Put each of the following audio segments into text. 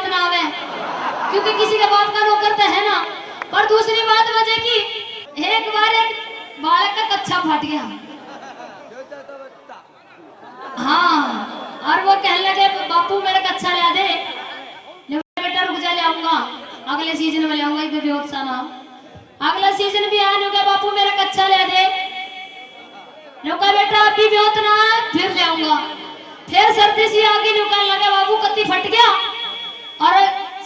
बात ना आवे, क्योंकि किसी के बाप का नौकर तो है ना। पर दूसरी बात वजह की एक बार एक बालक का कच्छा फट गया। हाँ, और वो कहने लगे बापू मेरा कच्छा ला दे। बेटा रुक जा, ले आऊंगा, अगले सीजन में ले आऊंगा। एक भी होता ना, अगला सीजन भी आने हो गया, बापू मेरा कच्छा ले दे। रुका बेटा अभी भी होता ना, फिर ले आऊंगा। फिर सर्दी सी आगे निकलने लगे, बाबू कत्ती फट गया और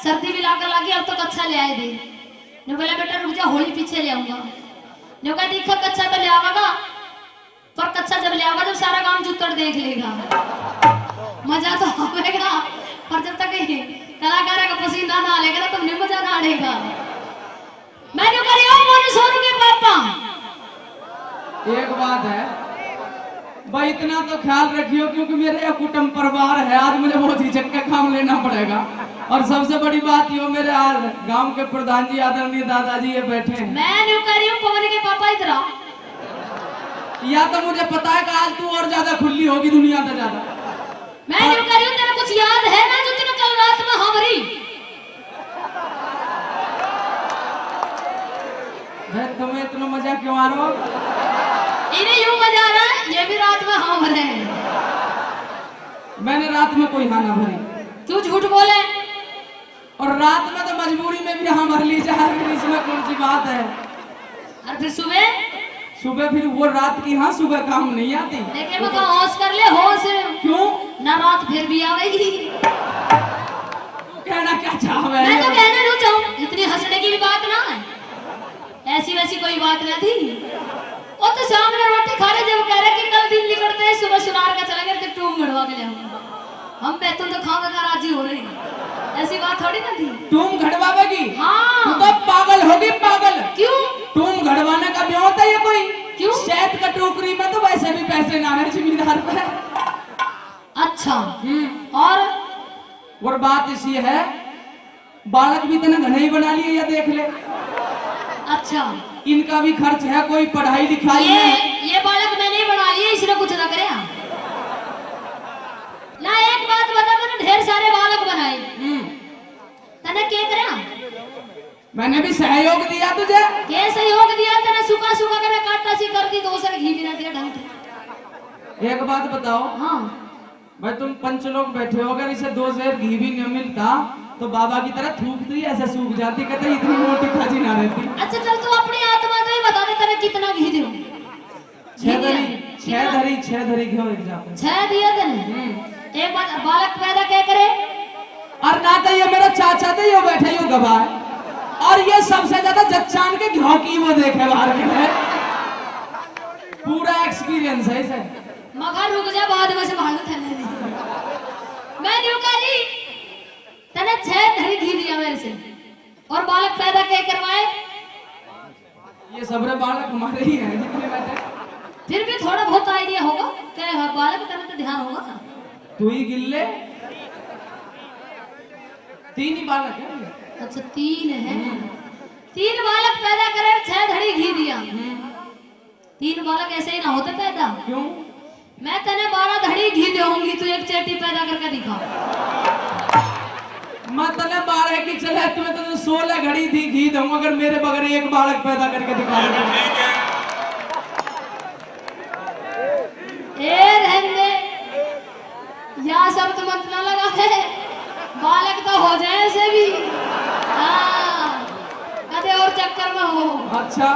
सर्दी भी लाकर लगी, अब तो कच्छा ले आए दे। ने बोला बेटा रुक जा, होली पीछे ले आऊंगा। ने कहा देखा कच्छा तो ले आवागा, पर कच्छा जब ले आवा जब सारा काम जुत्तड़ देख लेगा, मजा तो आएगा। पर जब तक कलाकार का पसीना ना आएगा तो तुमने मजा ना आएगा। मैं क्यों करी हूँ मोनू सोनू के पापा। एक बात है भाई, इतना तो ख्याल रखियो क्योंकि मेरे कुटुंब परिवार है, आज मुझे बहुत हिचक का काम लेना पड़ेगा। और सबसे बड़ी बात ये, मेरे आज गांव के प्रधान जी आदरणीय दादाजी ये बैठे हैं। मैं नहीं कर रही हूँ पवन के पापा इधर। या तो मुझे पता है कि आज तू और ज्यादा खुली होगी दुनिया से ज्यादा। मैं नहीं कर रही हूँ, तेरा कुछ याद है ना जो तूने कल रात में हमारी। तुम्हें इतना मजा क्यों आ रहा हो? इन्हें यूं मजा आ रहा है, ये भी रात में हाँ भरे। मैंने रात में कोई हाँ ना भरी। क्यों झूठ बोले? और रात में तो मजबूरी में भी हाँ भर ली जा रही, इसमें कौन सी बात है? और फिर सुबह सुबह फिर वो रात की हाँ सुबह काम नहीं आती। लेकिन वो तो होश कर ले, होश। क्यों ना रात फिर भी आवेगी। कहना क्या चाह रहे? मैं तो कहना नहीं चाहूँ, इतनी हंसने की भी बात ना है, ऐसी वैसी कोई बात ना थी। वो तो सामने रोटी खा रहे, जब कह रहे कि कल दिन निकलते हैं सुबह सुनार का चला गया तो टूम घड़वा के ले आऊंगा। हम बैतूल तो खावे का राजी हो रही, ऐसी बात थोड़ी ना थी। तुम घड़वावेगी? हाँ। तू तो पागल होगी, पागल। क्यों? तुम घड़वाने का ब्याह होता है कोई? क्यों? शहद का टोकरी में तो वैसे भी पैसे ना है जिम्मेदार पे। अच्छा। और बात इसी है, बालक भी इतना घने ही बना लिए, या देख ले। अच्छा, इनका भी खर्च है, कोई पढ़ाई लिखाई है। ये बालक मैंने ही बना लिए, इसने कुछ ना करे। ना एक बात बता, मैंने ढेर सारे बालक बनाए, तने क्या करा? मैंने भी सहयोग दिया तुझे। क्या सहयोग दिया? तने सूखा सूखा कर काटा सी कर दी, दो सर घी भी ना दिया ढंग से। एक बात बताओ। हाँ भाई तुम पंच लोग बैठे हो, अगर इसे 2 सेर घी भी न मिलता तो बाबा की तरह थूकती ऐसे सूख जाती, कहते इतनी मोटी खाजी ना रहती। अच्छा चल तू अपनी आत्मा तो ही बता दे, तने कितना घी दूं? 6 धरी घी एक जाते। 6 दिया तने। एक बात, बालक पैदा क्या करे? और ना तो ये मेरा चाचा थे, ये बैठे ही गवाह है, और ये सबसे ज्यादा जच्चान के घी की वो देखे बाहर के पूरा एक्सपीरियंस है इसे। मगर रुक जा, बाद में से भाग थले मैं न्यू करी। तने 6 धरी घी दिया मेरे से, और बालक पैदा क्या करवाए? ये सबरे बालक हमारे ही हैं जितने बैठे। फिर भी थोड़ा बहुत आइडिया होगा क्या बालक करने तो ध्यान होगा। तू ही गिल्ले 3 ही बालक है। अच्छा 3 है। 3 बालक पैदा करे, 6 धड़ी घी दिया। 3 बालक ऐसे ही ना होते पैदा। क्यों? मैं तने 12 धड़ी घी दूंगी, तू एक चेटी पैदा करके दिखा। मैं तने 12 की चले, तुम्हें तो 16 घड़ी थी घी दूंगा अगर मेरे बगैर एक बालक पैदा करके दिखा दे। रहने या सब तो मत ना लगा है, बालक तो हो जाए ऐसे भी। कदे और चक्कर में हो। अच्छा,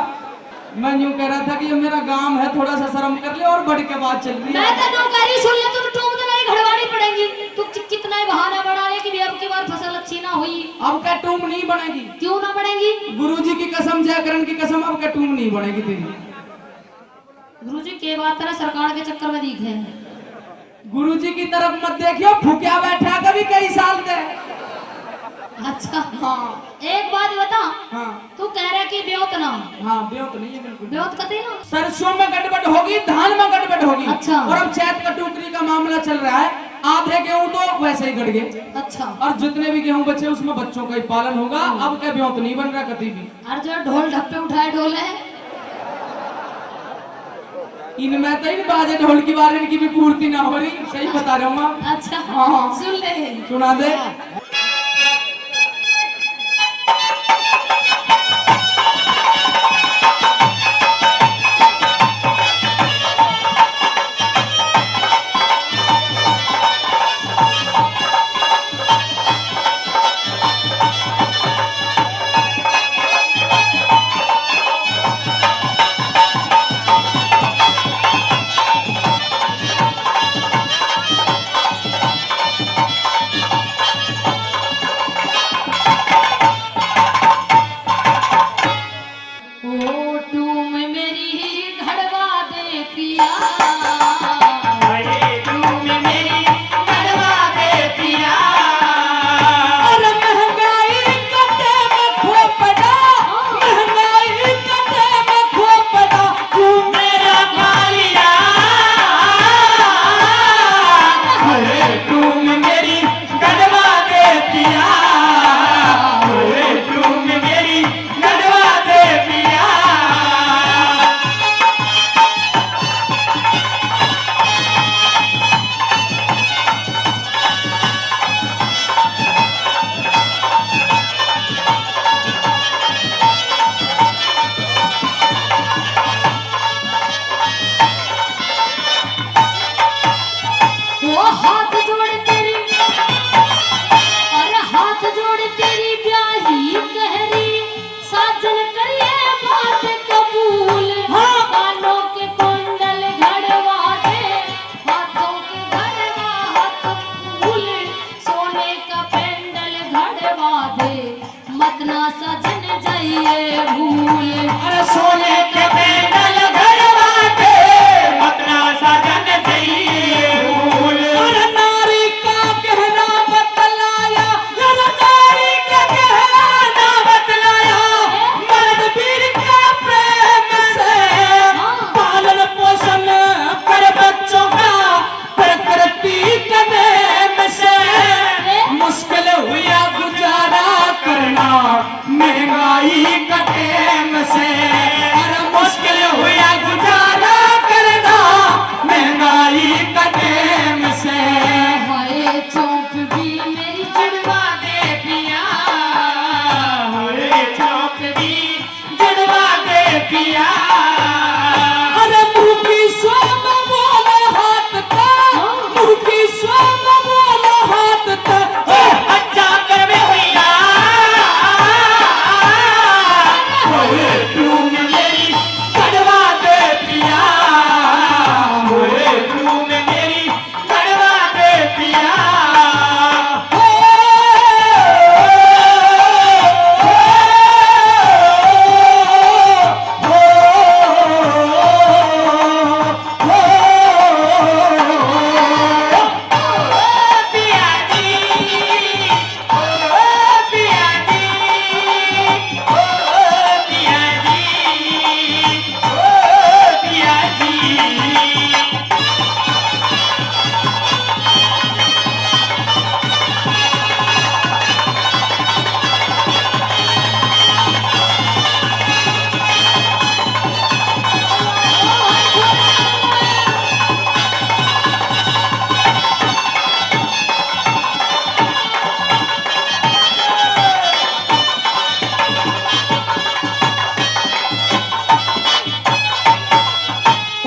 मैं यूं कह रहा था कि ये मेरा गांव है, थोड़ा सा शर्म कर ले और बढ़ के बात चल रही है। मैं तो नौकरी सुन ले, तू टूम तो नहीं घड़वानी पड़ेगी। तू कितना ही बहाना बना ले कि भी अब की बार फसल अच्छी ना हुई। अब क्या टूम नहीं बनेगी? क्यों ना बनेगी? गुरुजी की कसम, जयकरण की कसम, अब क्या टूम नहीं बनेगी तेरी। गुरुजी के बात तेरा सरकार के चक्कर में दिखे। गुरुजी की तरफ मत देखियो, फुकिया बैठा कभी कई साल से। अच्छा हाँ। एक बात बता। हाँ। तू कह रहा कि ब्योत ना? हाँ ब्योत नहीं है बिल्कुल। ब्योत कते ना? सरसों में गड़बड़ होगी, धान में गड़बड़ होगी। अच्छा। और अब चैत का टोकरी का मामला चल रहा है, आधे गेहूं तो वैसे ही गड़ गए। अच्छा। और जितने भी गेहूं बचे उसमें बच्चों का ही पालन होगा। अब क्या ब्योत नहीं बन रहा कभी भी। और जो ढोल ढप्पे उठाए ढोल है, इनमें तो इन बाजे ढोल की बार इनकी भी पूर्ति ना हो रही। सही बता रहा हूँ। अच्छा हाँ। सुन ले, सुना दे। ओ हाथ जोड़ तेरी, अरे हाथ जोड़ तेरी ब्याही कहरी, साजन करिए बात कबूल। कानों के कुंडल घड़वा दे, हाथों के घड़वा हाथ फूल, सोने का पेंडल घड़वा दे, मत ना सजन जाइए भूल। अरे सोने के पेंडल घड़वा दे, मत ना सजन जाइए भूल। अरे नारी का कहना बतलाया, जब नारी का कहना बतलाया, मर्द वीर का प्रेम से, पालन पोषण कर बच्चों का प्रकृति के नेम से। मुश्किल हुआ गुजारा करना महंगाई का टेम से। अरे मुश्किल हुआ गुजारा करना महंगाई का टेम से। हाय चौंक भी मेरी जुड़वा दे पिया, हरे चौक भी जुड़वा दे पिया। अरे मुंह की स्वाम बोले हाथ का, मुंह की स्वाम बोले हाथ का। अच्छा कर में भैया, होए तूम मेरी कड़वा दे पिया, होए तूम मेरी कड़वा दे पिया।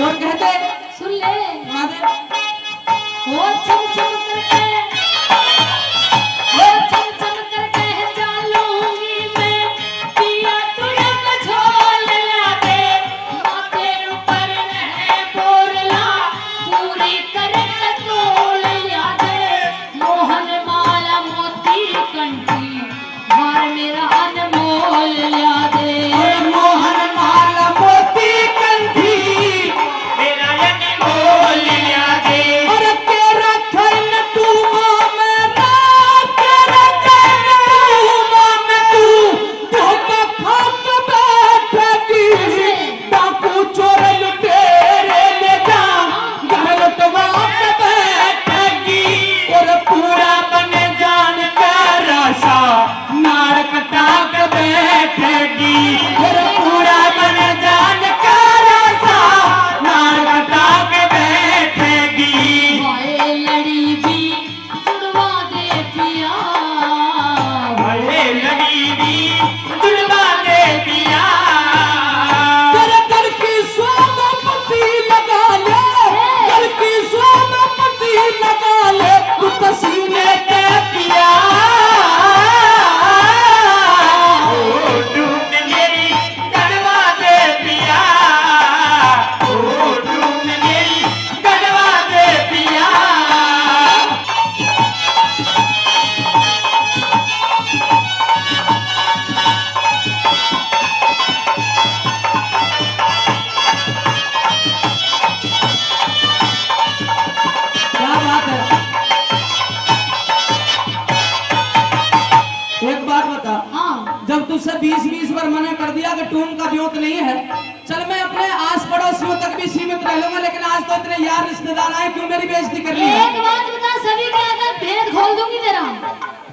और कहते सुन ले। माधे हो चम चम करके, हो चम चम करके जालूंगी मैं, पिया तुझे झोल ला दे, माथे ऊपर रहे बोरला, पूरी करके तोल ला दे, मोहन माला मोती कंठी, हार मेरा अनमोल ला दे। मोहन माला मोती कंठी, मेरा यज्ञ बोल लिया दे। और तेरा खन तू मेरा, तेरा खन तू धोखा खा के बैठेगी। डाकू चोर लुटेरे ले जा, घर लुटवा के बैठेगी। और पूरा बन जान कर रासा नार कटा के बैठेगी। और पूरा बन जान कर रासा नार कटा के बैठेगी। हाय लड़ी भी जुड़वा दे पिया, भले लड़ी भी जुड़वा दे पिया। तेरे घर की स्वामपति लगा ले, घर की स्वामपति लगा ले, तू पसीने के पिया ओ डूब मेरी कड़वा दे पिया, ओ डूब मेरी कड़वा दे पिया। क्या बात है। एक बात बता, हाँ जब तुझसे 20 बार मना कर दिया कि टूम का ब्योत नहीं है, चल मैं अपने आस पड़ोसियों तक भी सीमित रह लूंगा, लेकिन आज तो इतने यार रिश्तेदार आए, क्यों मेरी बेइज्जती कर ली है? एक बात बता, सभी के आगे भेद खोल दूंगी तेरा।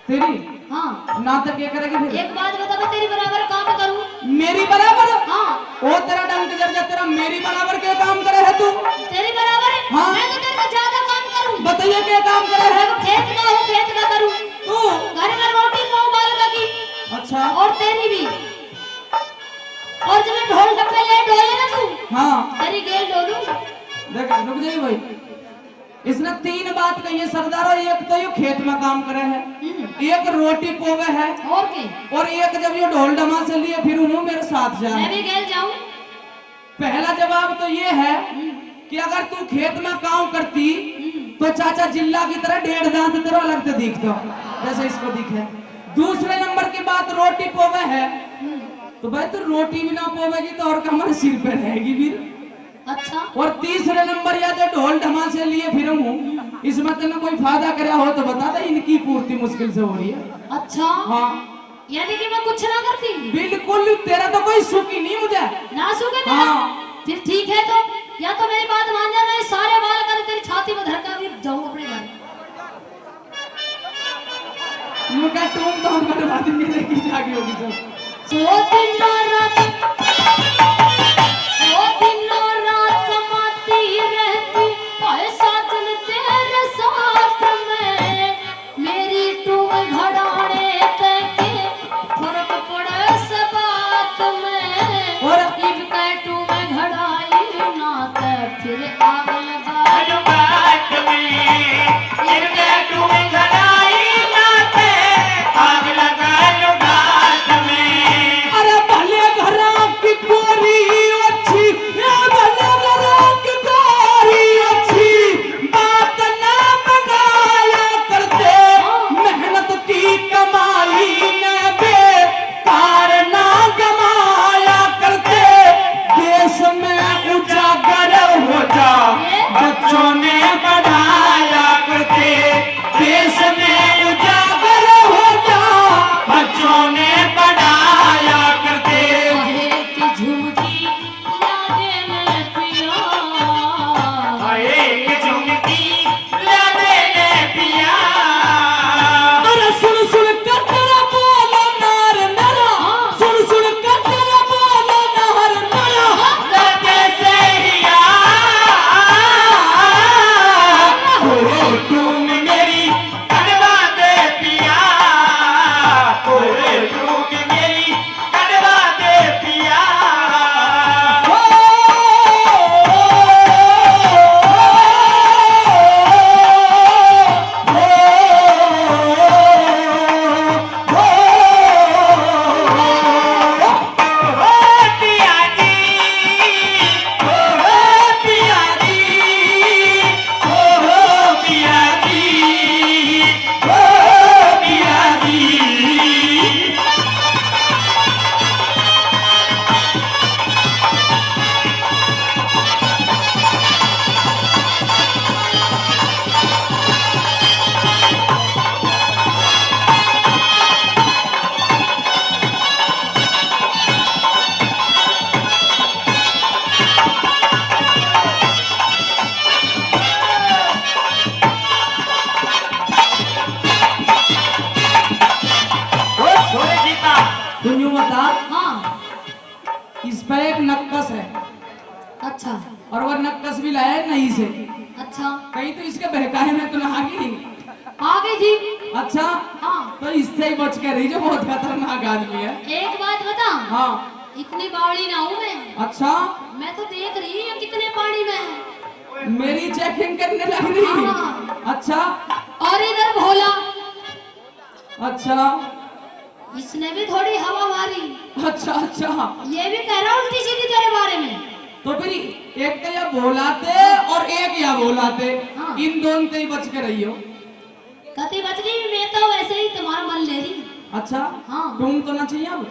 तेरी हाँ नाटक ये करेगी फिर? एक बात बता, मैं तेरी बराबर काम करूं? मेरी बराबर? हाँ ओ तेरा डंक जर जा, तेरा मेरी बराबर के काम करे है तू? तेरी बराबर है। हाँ। मैं तो तेरे से ज्यादा काम करूं। बताइए क्या काम करे है? मैं खेत का हूँ, खेत का करूं, तू? घर में रोटी पाऊं बाल की, अच्छा। और तेरी भी। और जब मैं ढोल डब्बे ले ढोले ना तू, हाँ तेरी गेल ढोलूं। देख, रुक जाइए भाई। इसने 3 बात कही है सरदारो। एक तो ये खेत में काम करे है, एक रोटी पोवे है, और के और एक जब ये ढोल डमा से लिए फिर उन्होंने मेरे साथ मैं जाए। भी गेल जाऊं। पहला जवाब तो ये है कि अगर तू खेत में काम करती तो चाचा जिल्ला की तरह 1.5 दांत तेरा अलग से दिखता जैसे इसको दिखे। दूसरे नंबर की बात रोटी पोवे है, तो भाई तू रोटी भी ना पोवेगी तो और हमारे सिर पे रहेगी फिर। अच्छा और तीसरे नंबर या तो ढोल ढमा से लिए फिर हूँ, इसमें तेने कोई फायदा कराया हो तो बता दे, इनकी पूर्ति मुश्किल से हो रही है। अच्छा हाँ यानी कि मैं कुछ ना करती, बिल्कुल, तेरा तो कोई सुख ही नहीं मुझे। ना सूखे तेरा? हाँ। फिर ठीक है, तो या तो मेरी बात मान जाना, ये सारे बाल कर तेरी छाती में धड़का भी जाऊं अपने घर। मुझे तुम तो हम करवा देंगे, देखी जागी होगी सब। सो दिनों रात कमाती रहती, पैसा चल तेरे साथ में, मेरी तुम घड़ाने तक फर्क पड़े से बात में। और इब कह तुम घड़ाई ना ते फिर आग लगा बात में, इनके तुम घड़ाई ना ते आग लगा लो बात में। अरे भले घरा की गोरी अच्छी, ये भले घरा की गोरी अच्छी, बात ना बनाया करते, मेहनत की कमाई न बेकार ना गमाया करते। देश में उजागर हो जा बच्चों ने बढ़ाया करते, देश में उजागर हो जा बच्चों ने बढ़ाया करते। कहे कि झुमकी लागे में पिया, एक झुमकी ला देने पिया। अरे सुन सुन कर तेरा बोलो नार नरा, सुन सुन कर तेरा बोलो नार नरा। लगे से हिया, ओ तुम मेरी कड़वा दे पिया, ओ तुम मेरी कड़वा दे पिया। ओ पिया जी, ओ पिया जी, ओ पिया जी, ओ पिया जी। ओ छोरे जीता, तुम यूं बता, हाँ इस पर एक नक्कस है अच्छा और वो नक्कस भी लाया है नहीं से, अच्छा कहीं तो इसके बहकाए में तो ना आ गई। आ गई थी। अच्छा, हाँ तो इससे ही बच के रही जो बहुत खतरनाक आदमी है। एक बात बता, हाँ इतनी बावड़ी ना हूँ मैं। अच्छा, मैं तो देख रही हूँ कितने पानी में है। मेरी चेकिंग करने लग रही। हाँ। अच्छा और इधर भोला, अच्छा इसने भी थोड़ी हवा मारी, अच्छा अच्छा, ये भी कह रहा उल्टी सीधी तेरे बारे में। तो फिर एक तो या बोलाते और एक या बोलाते, हाँ। इन दोनों से ही बच के रही हो। कति बच गई, मैं तो वैसे ही तुम्हारा मन ले रही। अच्छा, हाँ। तुम तो ना चाहिए अब।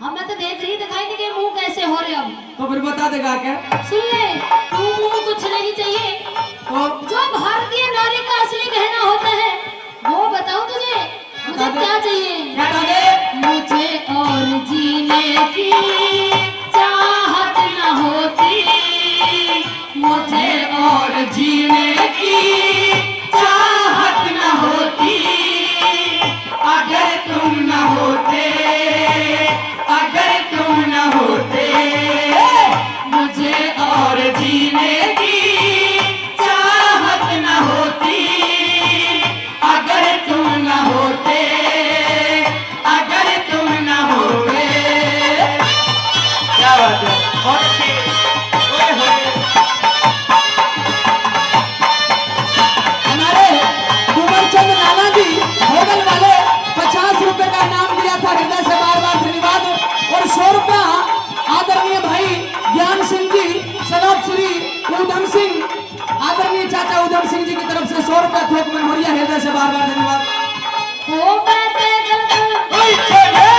हाँ मैं तो देख रही, दिखाई नहीं के मुंह कैसे हो रहे अब। तो फिर बता देगा क्या? सुन ले, तू मुंह कुछ नहीं चाहिए, तो जो भारतीय नारी का असली गहना होता है वो बताऊं तुझे, मुझे बता दे। क्या चाहिए? बता दे। मुझे और जीने की चाहत न होती, मुझे और जीने की चाहत न होती, अगर तुम न होते, अगर तुम न होते, मुझे और जीने की चाहत न होती। 100 रुपया थोक में हो रही है हृदय से बार बार धन्यवाद। ओ बैठे गलत ओए चले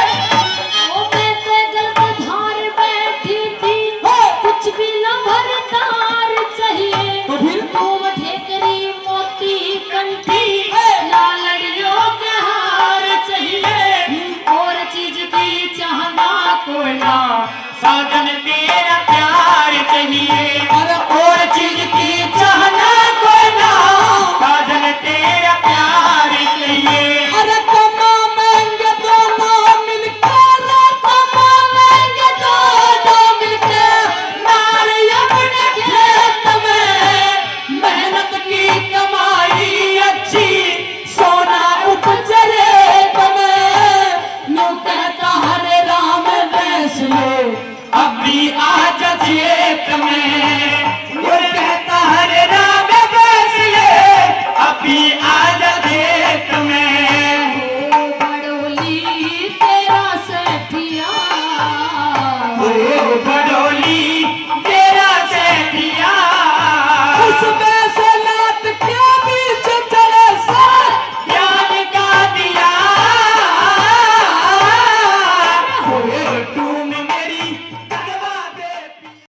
ओ बैठे गलत धार बैठी थी कुछ भी न भरतार चाहिए तो फिर तुम ठेकरी मोती कंठी लालड़ियों के हार चाहिए और चीज की चाहना कोई ना साजन तेरा प्यार चाहिए